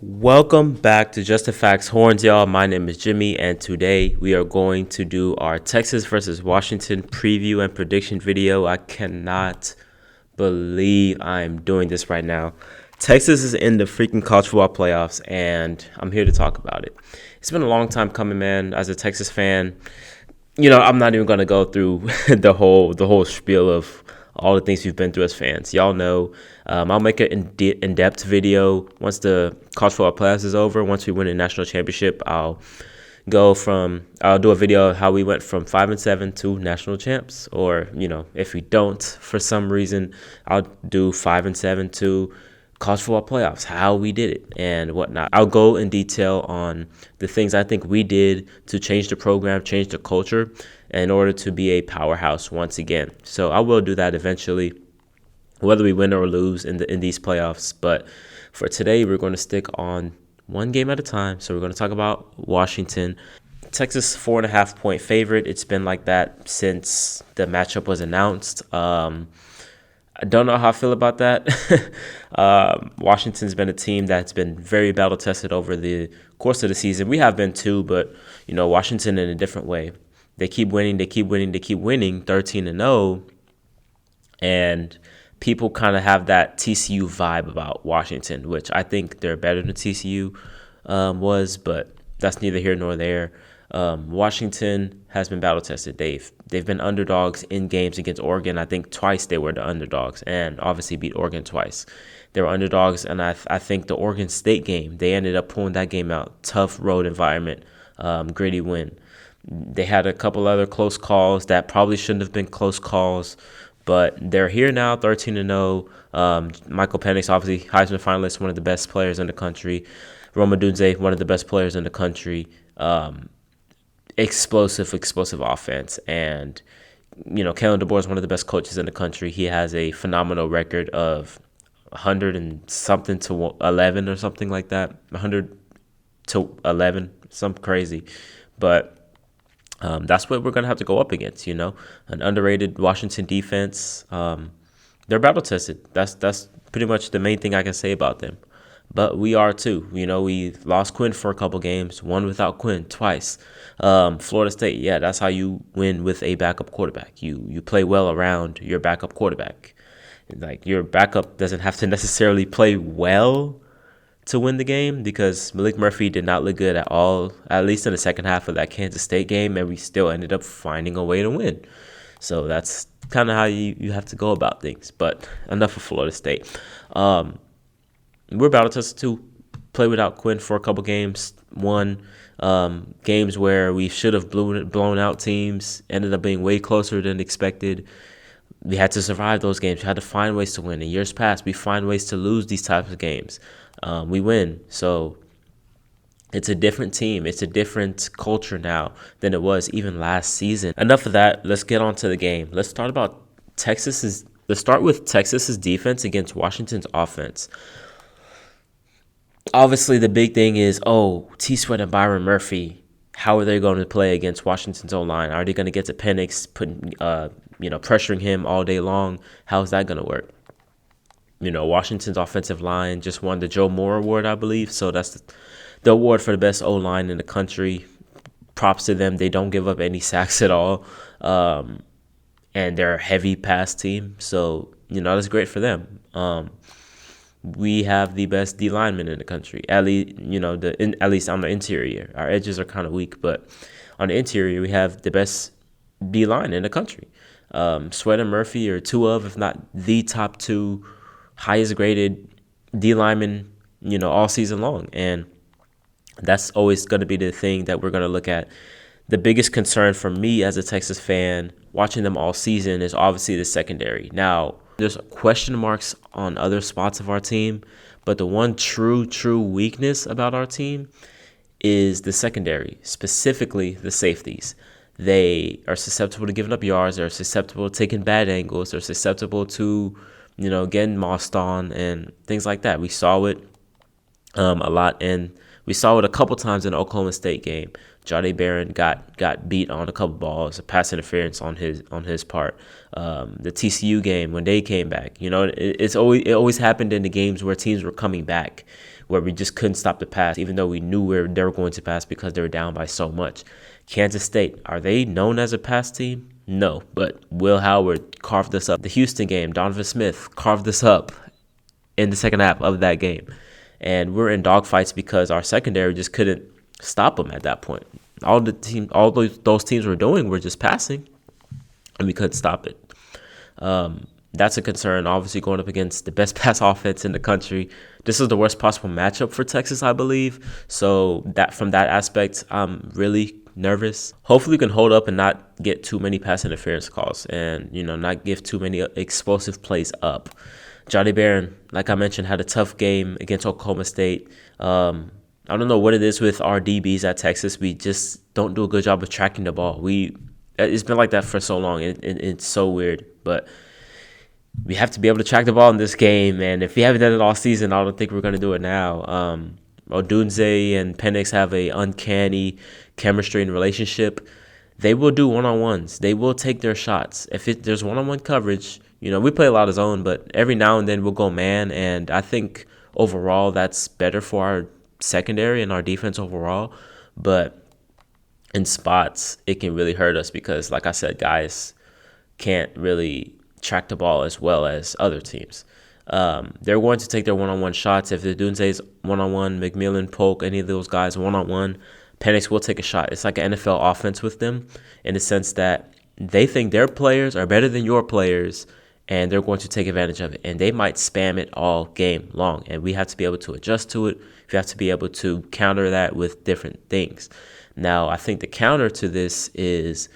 Welcome back to Just the Facts Horns, y'all. My name is Jimmy, and today we are going to do our Texas versus Washington preview and prediction video. I cannot believe I'm doing this right now. Texas is in the freaking college football playoffs, and I'm here to talk about it. It's been a long time coming, man. As a Texas fan, I'm not even gonna go through the whole spiel of all the things we've been through as fans. Y'all know. I'll make an in-depth video once the college football playoffs is over. Once we win a national championship, I'll do a video of how we went from 5-7 to national champs. Or if we don't for some reason, I'll do 5-7 to college football playoffs, how we did it and whatnot. I'll go in detail on the things I think we did to change the program, change the culture in order to be a powerhouse once again. So I will do that eventually, whether we win or lose in these playoffs. But for today, we're going to stick on one game at a time. So we're going to talk about Washington. Texas 4.5-point favorite. It's been like that since the matchup was announced. I don't know how I feel about that. Washington's been a team that's been very battle tested over the course of the season. We have been too, but Washington in a different way. They keep winning, 13-0, and people kind of have that TCU vibe about Washington, which I think they're better than TCU was, but that's neither here nor there. Washington has been battle tested. They've been underdogs in games against Oregon. I think twice they were the underdogs, and obviously beat Oregon twice. They were underdogs, and I think the Oregon State game, they ended up pulling that game out. Tough road environment, gritty win. They had a couple other close calls that probably shouldn't have been close calls, but they're here now, 13-0. Michael Penix, obviously Heisman finalist, one of the best players in the country. Roma Dunze, one of the best players in the country. Explosive offense. And, Kalen DeBoer is one of the best coaches in the country. He has a phenomenal record of 100 and something to 11 or something like that. 100 to 11, something crazy. But that's what we're going to have to go up against, an underrated Washington defense. They're battle tested. That's pretty much the main thing I can say about them. But we are too. We lost Quinn for a couple games, won without Quinn twice. Florida State, yeah, that's how you win with a backup quarterback. You play well around your backup quarterback. Like, your backup doesn't have to necessarily play well to win the game, because Malik Murphy did not look good at all, at least in the second half of that Kansas State game, and we still ended up finding a way to win. So that's kind of how you have to go about things. But enough of Florida State. We're battle tested too. Play without Quinn for a couple games. Won games where we should have blown out teams. Ended up being way closer than expected. We had to survive those games. We had to find ways to win. In years past, we find ways to lose these types of games. We win. So it's a different team. It's a different culture now than it was even last season. Enough of that. Let's get on to the game. Let's start with Texas's defense against Washington's offense. Obviously, the big thing is, T. Sweat and Byron Murphy, how are they going to play against Washington's O-line? Are they going to get to Penix, pressuring him all day long? How is that going to work? Washington's offensive line just won the Joe Moore Award, I believe. So that's the award for the best O-line in the country. Props to them. They don't give up any sacks at all. And they're a heavy pass team. So, that's great for them. We have the best D linemen in the country. At least, at least on the interior. Our edges are kind of weak, but on the interior, we have the best D line in the country. Sweat and Murphy are two of, if not the top two highest graded D linemen, all season long. And that's always going to be the thing that we're going to look at. The biggest concern for me as a Texas fan watching them all season is obviously the secondary. Now, there's question marks on other spots of our team, but the one true weakness about our team is the secondary, specifically the safeties. They are susceptible to giving up yards. They're susceptible to taking bad angles. They're susceptible to, getting mossed on and things like that. We saw it a lot, and we saw it a couple times in the Oklahoma State game. Jahdae Barron got beat on a couple balls, a pass interference on his part. The TCU game when they came back, it always happened in the games where teams were coming back. where we just couldn't stop the pass, even though we knew they were going to pass because they were down by so much. Kansas State, are they known as a pass team? No, but Will Howard carved us up. The Houston game, Donovan Smith carved us up in the second half of that game. And we're in dogfights because our secondary just couldn't stop them at that point. All those teams were doing were just passing, and we couldn't stop it. That's a concern. Obviously, going up against the best pass offense in the country. This is the worst possible matchup for Texas, I believe. So that from that aspect, I'm really nervous. Hopefully, we can hold up and not get too many pass interference calls, and not give too many explosive plays up. Johnny Barron, like I mentioned, had a tough game against Oklahoma State. I don't know what it is with our DBs at Texas. We just don't do a good job of tracking the ball. It's been like that for so long. It's so weird, but we have to be able to track the ball in this game. And if we haven't done it all season, I don't think we're going to do it now. Odunze and Penix have a uncanny chemistry and relationship. They will do one-on-ones. They will take their shots. If there's one-on-one coverage, we play a lot of zone, but every now and then we'll go man. And I think overall that's better for our secondary and our defense overall. But in spots, it can really hurt us because, like I said, guys can't really track the ball as well as other teams. They're going to take their one-on-one shots. If the Dunze's one-on-one, McMillan, Polk, any of those guys one-on-one, Penix will take a shot. It's like an NFL offense with them in the sense that they think their players are better than your players, and they're going to take advantage of it. And they might spam it all game long, and we have to be able to adjust to it. We have to be able to counter that with different things. Now, I think the counter to this is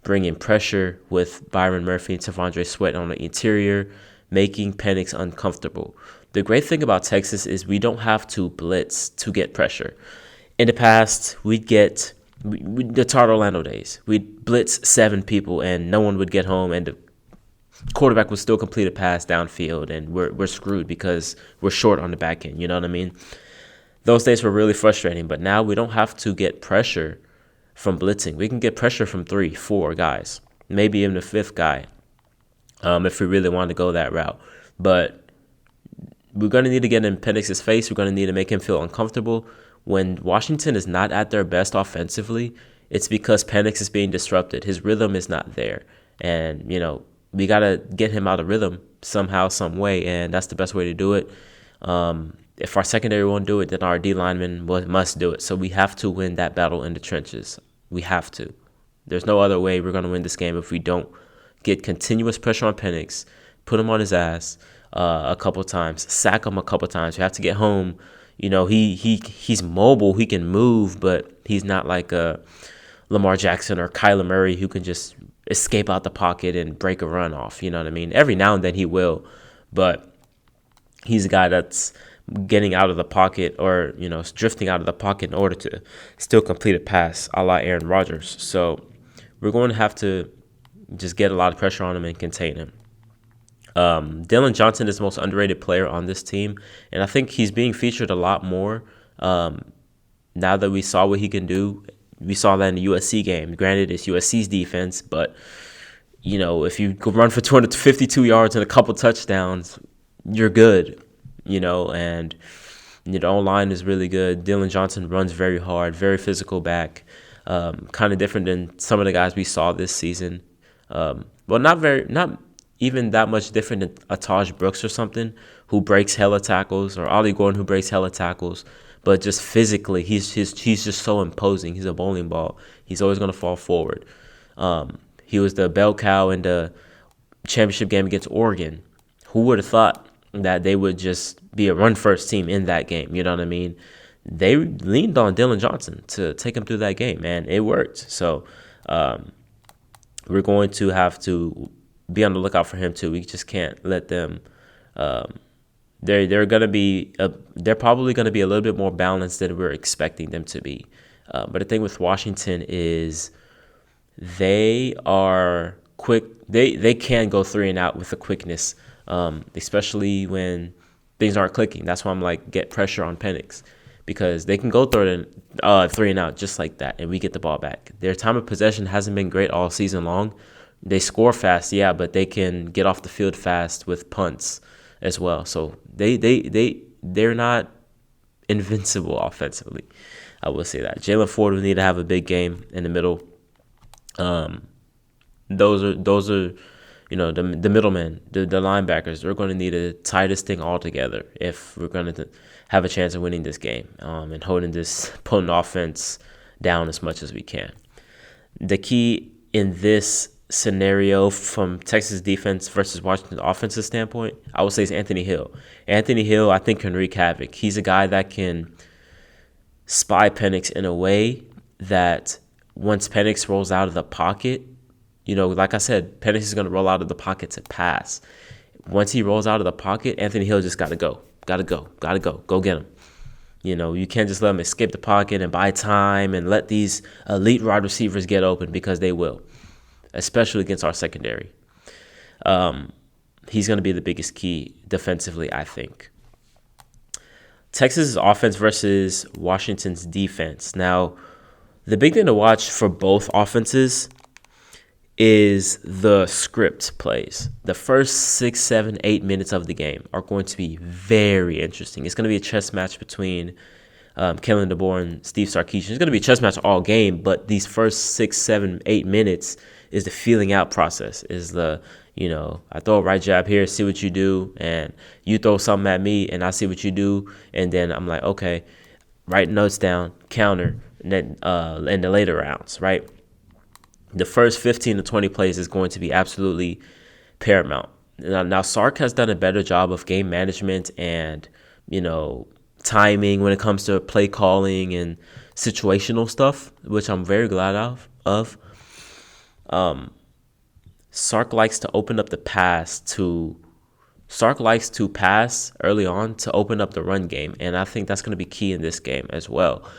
bringing pressure with Byron Murphy and T'Vondre Sweat on the interior, making Penix uncomfortable. The great thing about Texas is we don't have to blitz to get pressure. In the past, the Todd Orlando days, we'd blitz 7 people and no one would get home, and the quarterback would still complete a pass downfield, and we're screwed because we're short on the back end. You know what I mean? Those days were really frustrating, but now we don't have to get pressure from blitzing. We can get pressure from 3, 4 guys, maybe even a 5th guy, if we really want to go that route. But we're going to need to get in Penix's face. We're going to need to make him feel uncomfortable. When Washington is not at their best offensively, it's because Penix is being disrupted. His rhythm is not there. And, we got to get him out of rhythm somehow, some way, and that's the best way to do it. If our secondary won't do it, then our D linemen must do it. So we have to win that battle in the trenches. We have to. There's no other way we're going to win this game if we don't get continuous pressure on Penix, put him on his ass a couple times, sack him a couple times. We have to get home. He's mobile. He can move, but he's not like a Lamar Jackson or Kyler Murray who can just escape out the pocket and break a run off. You know what I mean? Every now and then he will, but he's a guy that's getting out of the pocket or, drifting out of the pocket in order to still complete a pass a la Aaron Rodgers. So we're going to have to just get a lot of pressure on him and contain him. Dylan Johnson is the most underrated player on this team, and I think he's being featured a lot more now that we saw what he can do. We saw that in the USC game. Granted, it's USC's defense, but, if you go run for 252 yards and a couple touchdowns, you're good, and the O-line is really good. Dylan Johnson runs very hard, very physical back, kind of different than some of the guys we saw this season. Not even that much different than a Taj Brooks or something who breaks hella tackles, or Ollie Gordon who breaks hella tackles. But just physically, he's just so imposing. He's a bowling ball. He's always going to fall forward. He was the bell cow in the championship game against Oregon. Who would have thought that they would just be a run-first team in that game? You know what I mean? They leaned on Dylan Johnson to take him through that game, and it worked. So we're going to have to be on the lookout for him too. We just can't let them. They're probably gonna be a little bit more balanced than we're expecting them to be. But the thing with Washington is they are quick. They can go 3 and out with the quickness, especially when things aren't clicking. That's why I'm like, get pressure on Penix, because they can go 3 and out just like that, and we get the ball back. Their time of possession hasn't been great all season long. They score fast, yeah, but they can get off the field fast with punts as well. So they're not invincible offensively. I will say that Jalen Ford will need to have a big game in the middle. Um, those are the middlemen, the linebackers. They're going to need to tie this thing all together if we're going to have a chance of winning this game and holding this potent offense down as much as we can. The key in this scenario from Texas defense versus Washington offensive standpoint, I would say is Anthony Hill. Anthony Hill, I think, can wreak havoc. He's a guy that can spy Penix in a way that once Penix rolls out of the pocket, like I said, Penix is going to roll out of the pocket to pass. Once he rolls out of the pocket, Anthony Hill just got to go. Go get him. You can't just let him escape the pocket and buy time and let these elite wide receivers get open, because they will, especially against our secondary. He's going to be the biggest key defensively, I think. Texas' offense versus Washington's defense. Now, the big thing to watch for both offenses is the script plays. The first 6, 7, 8 minutes of the game are going to be very interesting. It's going to be a chess match between Kellen DeBoer and Steve Sarkisian. It's going to be a chess match all game, but these first 6, 7, 8 minutes is the feeling out process. Is the, I throw a right jab here, see what you do, and you throw something at me, and I see what you do, and then I'm like, okay, write notes down, counter, and then in the later rounds, right? The first 15 to 20 plays is going to be absolutely paramount. Now Sark has done a better job of game management and, timing when it comes to play calling and situational stuff, which I'm very glad of. Sark likes to open up the pass Sark likes to pass early on to open up the run game, and I think that's going to be key in this game as well.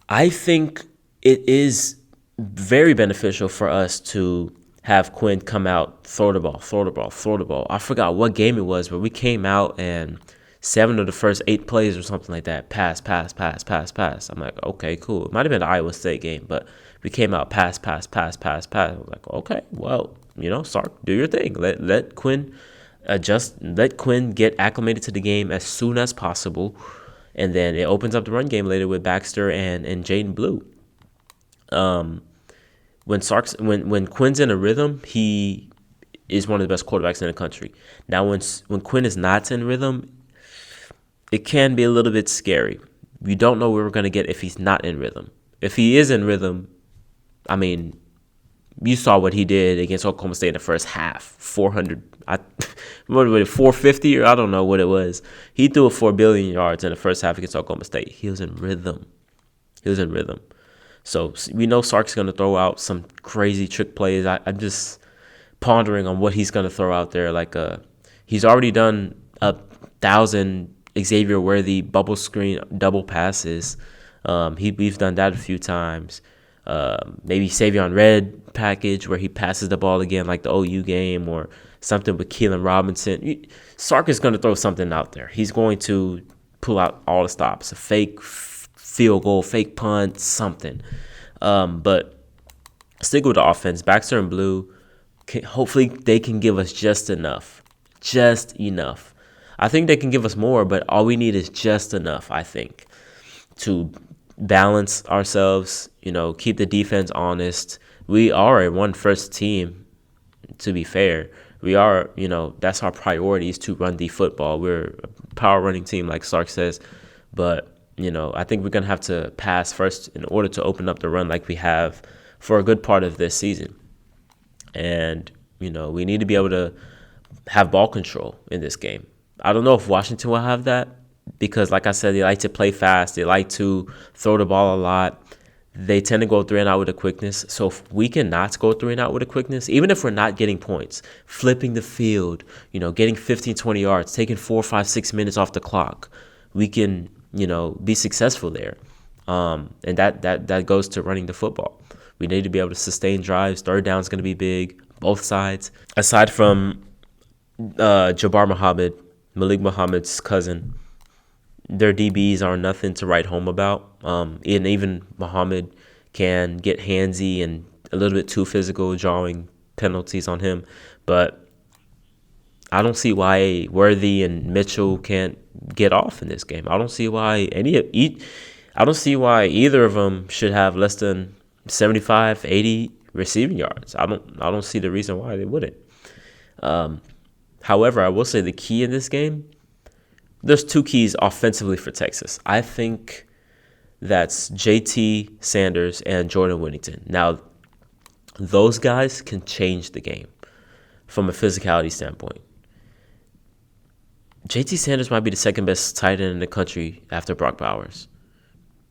I think it is very beneficial for us to have Quinn come out, throw the ball. I forgot what game it was, but we came out and 7 of the first 8 plays or something like that, pass. I'm like, okay, cool. It might have been the Iowa State game, but we came out pass. I was like, okay, well, Sark, do your thing. Let Quinn adjust. Let Quinn get acclimated to the game as soon as possible, and then it opens up the run game later with Baxter and Jaden Blue. When Quinn's in a rhythm, he is one of the best quarterbacks in the country. Now, when Quinn is not in rhythm, it can be a little bit scary. You don't know what we're going to get if he's not in rhythm. If he is in rhythm, I mean, you saw what he did against Oklahoma State in the first half. 450 or I don't know what it was. He threw 4 billion yards in the first half against Oklahoma State. He was in rhythm. So we know Sark's going to throw out some crazy trick plays. I'm just pondering on what he's going to throw out there. He's already done 1,000 Xavier Worthy bubble screen double passes. We've done that a few times. Maybe Savion Red package where he passes the ball again like the OU game, or something with Keelan Robinson. Sark is going to throw something out there. He's going to pull out all the stops, a fake field goal, fake punt, something. But stick with the offense. Baxter and Blue, hopefully they can give us just enough. I think they can give us more, but all we need is just enough, I think, to balance ourselves, keep the defense honest. We are a run-first team, to be fair. We are, that's our priority, is to run the football. We're a power running team, like Sark says. But, I think we're going to have to pass first in order to open up the run like we have for a good part of this season. And, we need to be able to have ball control in this game. I don't know if Washington will have that because, like I said, they like to play fast. They like to throw the ball a lot. They tend to go 3 and out with a quickness. So if we cannot go 3 and out with a quickness, even if we're not getting points, flipping the field, getting 15, 20 yards, taking 4, 5, 6 minutes off the clock, we can, be successful there. And that goes to running the football. We need to be able to sustain drives. Third down is going to be big, both sides. Aside from Jabbar Muhammad, Malik Muhammad's cousin, their DBs are nothing to write home about. And even Muhammad can get handsy and a little bit too physical, drawing penalties on him. But I don't see why Worthy and Mitchell can't get off in this game. I don't see why I don't see why either of them should have less than 75, 80 receiving yards. I don't see the reason why they wouldn't. However, I will say the key in this game, there's two keys offensively for Texas. I think that's JT Sanders and Jordan Whittington. Now, those guys can change the game from a physicality standpoint. JT Sanders might be the second best tight end in the country after Brock Bowers.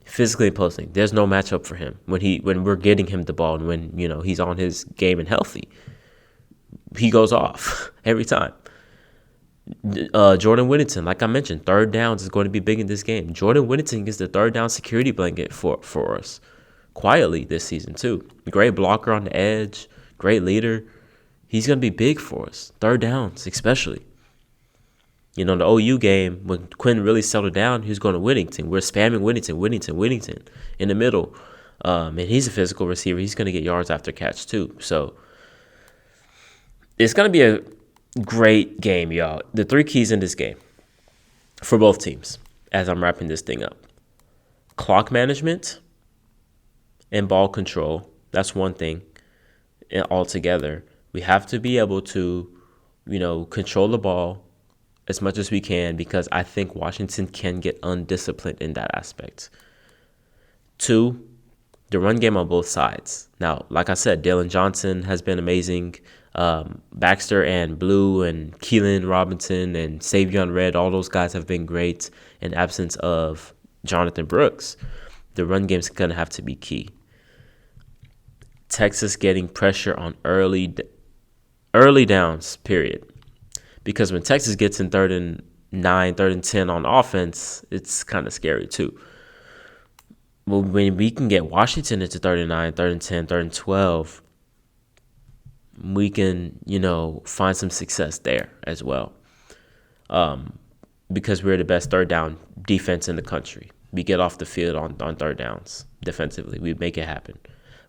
Physically imposing. There's no matchup for him when we're getting him the ball and when he's on his game and healthy. He goes off every time. Jordan Whittington, like I mentioned, third downs is going to be big in this game. Jordan Whittington is the third down security blanket for us quietly this season too. Great blocker on the edge, great leader. He's going to be big for us. Third downs especially. The OU game, when Quinn really settled down, he was going to Whittington. We're spamming Whittington in the middle. And he's a physical receiver. He's going to get yards after catch too. So it's going to be a great game, y'all. The three keys in this game for both teams as I'm wrapping this thing up. Clock management and ball control. That's one thing altogether. We have to be able to, control the ball as much as we can because I think Washington can get undisciplined in that aspect. 2, the run game on both sides. Now, like I said, Dalen Johnson has been amazing. Baxter and Blue and Keelan Robinson and Savion Red, all those guys have been great in absence of Jonathan Brooks. The run game's going to have to be key. Texas getting pressure on early downs, period. Because when Texas gets in 3rd and 9, 3rd and 10 on offense, it's kind of scary too. Well, when we can get Washington into 3rd and 9, 3rd and 10, 3rd and 12, we can, find some success there as well. Because we're the best third down defense in the country. We get off the field on third downs defensively. We make it happen.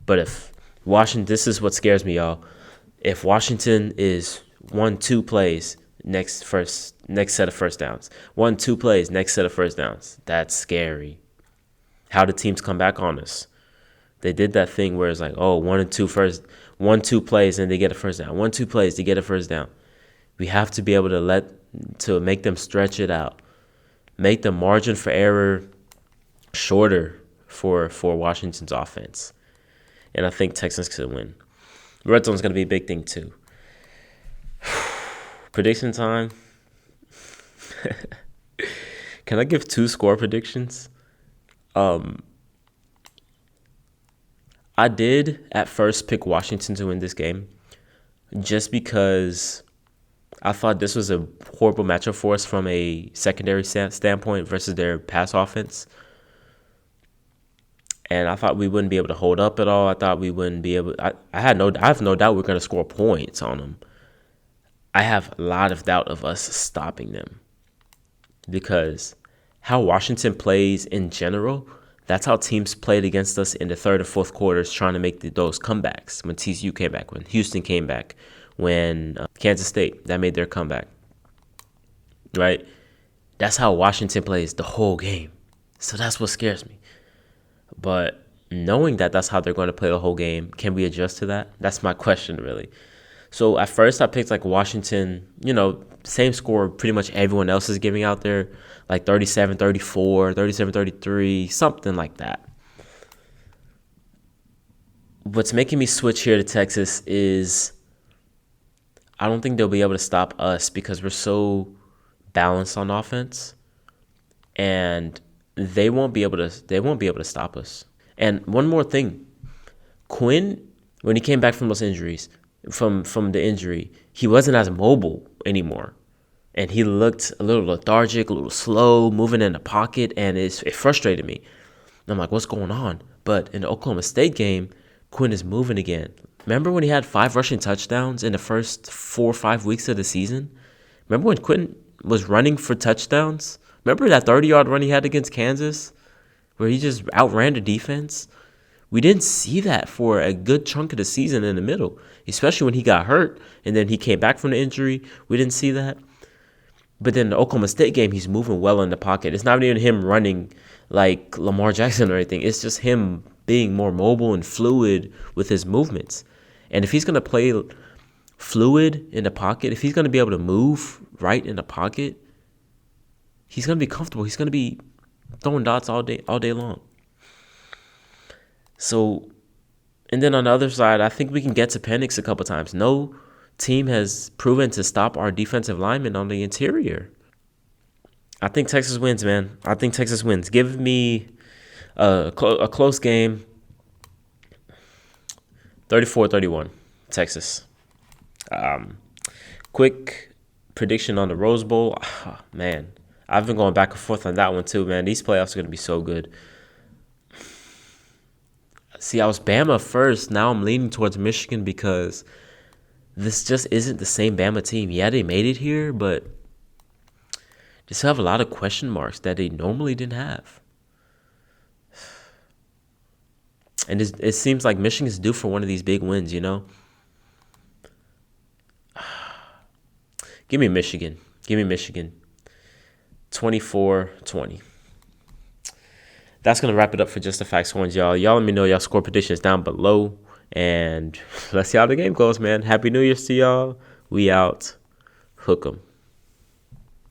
But if Washington, this is what scares me, y'all. If Washington is 1-2 plays, next set of first downs. 1-2 plays, next set of first downs. That's scary. How do teams come back on us? They did that thing where it's like, 1-2 plays and they get a first down. 1-2 plays to get a first down. We have to be able to make them stretch it out. Make the margin for error shorter for Washington's offense. And I think Texans could win. Red zone's going to be a big thing too. Prediction time. Can I give 2 score predictions? I did at first pick Washington to win this game just because I thought this was a horrible matchup for us from a secondary standpoint versus their pass offense. And I thought we wouldn't be able to hold up at all. I thought we wouldn't be able. I have no doubt we're going to score points on them. I have a lot of doubt of us stopping them because how Washington plays in general, that's how teams played against us in the 3rd and 4th quarters trying to make those comebacks. When TCU came back, when Houston came back, when Kansas State, that made their comeback, right? That's how Washington plays the whole game. So that's what scares me. But knowing that that's how they're going to play the whole game, can we adjust to that? That's my question, really. So at first I picked like Washington, same score pretty much everyone else is giving out there, like 37-34, 37-33, something like that. What's making me switch here to Texas is I don't think they'll be able to stop us because we're so balanced on offense, and they won't be able to stop us. And one more thing, Quinn, when he came back from those injuries, from the injury, he wasn't as mobile anymore. And he looked a little lethargic, a little slow, moving in the pocket, and it frustrated me. And I'm like, what's going on? But in the Oklahoma State game, Quinn is moving again. Remember when he had 5 rushing touchdowns in the first 4 or 5 weeks of the season? Remember when Quinn was running for touchdowns? Remember that 30-yard run he had against Kansas where he just outran the defense? We didn't see that for a good chunk of the season in the middle, especially when he got hurt and then he came back from the injury. We didn't see that. But then the Oklahoma State game, he's moving well in the pocket. It's not even him running like Lamar Jackson or anything. It's just him being more mobile and fluid with his movements. And if he's going to play fluid in the pocket, if he's going to be able to move right in the pocket, he's going to be comfortable. He's going to be throwing dots all day long. So, and then on the other side, I think we can get to Penix a couple times. No team has proven to stop our defensive linemen on the interior. I think Texas wins, man. I think Texas wins. Give me a close game, 34-31, Texas. Quick prediction on the Rose Bowl. Oh, man, I've been going back and forth on that one too, man. These playoffs are going to be so good. See, I was Bama first. Now I'm leaning towards Michigan because this just isn't the same Bama team. Yeah, they made it here, but they still have a lot of question marks that they normally didn't have. And it seems like Michigan's due for one of these big wins, you know? Give me Michigan. 24-20. That's going to wrap it up for Just the Facts Horns, y'all. Y'all let me know y'all score predictions down below. And let's see how the game goes, man. Happy New Year's to y'all. We out. Hook 'em.